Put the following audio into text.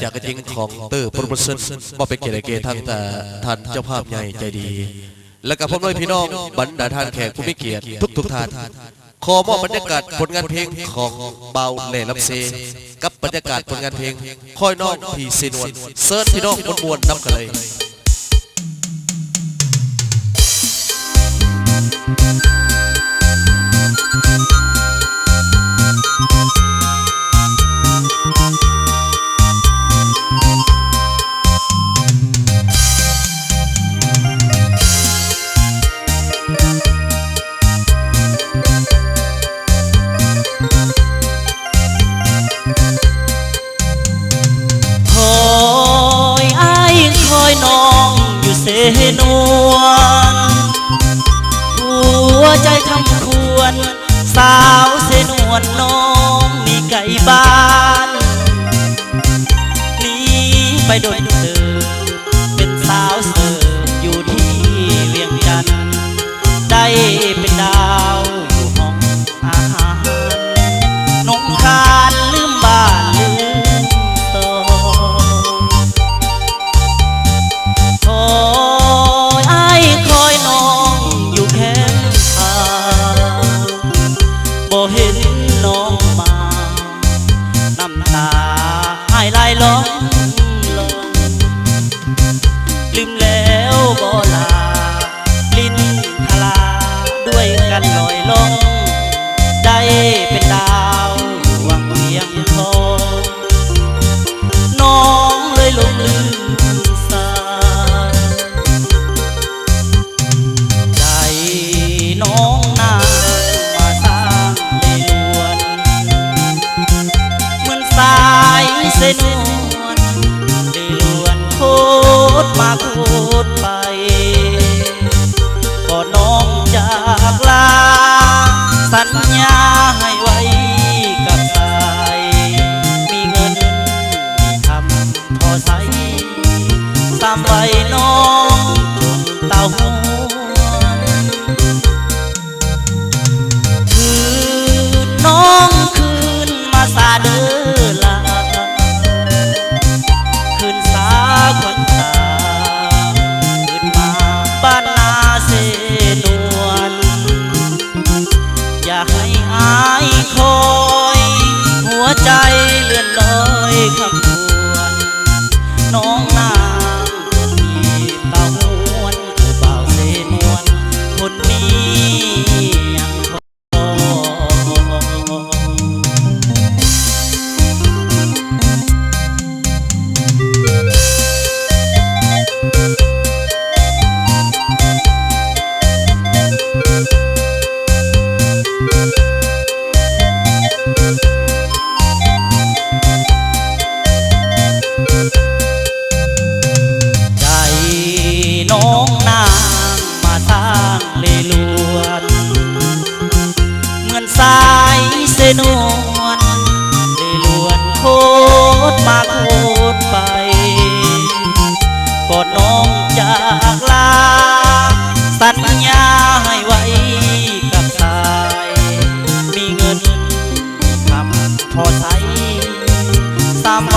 จากกระจิงของเตอร์โปรโมชั่นมาเป็นเกียรติเกยรติทั้งแต่ท่านเจ้าภาพใหญ่ใจดีและกับพ่อแม่พี่น้องบรรดาท่านแขกผู้มีเกียรติทุกท่านขอมอบบรรยากาศผลงานเพลงของเบาเล่ลำเซกับบรรยากาศผลงานเพลงคอยน้องพี่ซีนวลเซิร์ชพี่น้องมวลนับกันเลยเสนวนหัวใจทำควรสาวเสนวนน้องมีไก่บ้านนี้ไปโดยเธอเป็นสาวเสิร์ฟอยู่ที่เวียงจันทร์ได้เป็นดาวอยู่ห้องอาหารน้องคานลืมบ้านลืมบ่เห็นน้องมาน้ำตาให้ไหลลงลืมแล้วบ่ลาลิ้นทลาด้วยกันลอยลงได้เป็นดาวอยู่วังเวียงทองน้องเลยหลงลืมสาใจน้องนาสายเส้นนวลได้ล้วนโคตรมาโคตรไปก็น้องจากลาสัญญาให้ไว้กับสายมีเงินมีคำพอใช้สามใบน้องเต้าหู้คืนน้องคืนมาสาเดินขวัญตาขึ้นมาบ้านนาเสนวนอย่าให้อายคอยหัวใจเลื่อนลอยคำควรน้องนางที่เต้าหวนผู้บ่าวเสนวนคนนี้ยังคอยน้องนางมาทางเลลวนเหมือนสายเสนวนเลลวนโคตรมาโคตรไปก่อนน้องจากลาสัญญาให้ไว้กับสายมีเงินคำพอใช้สามใบ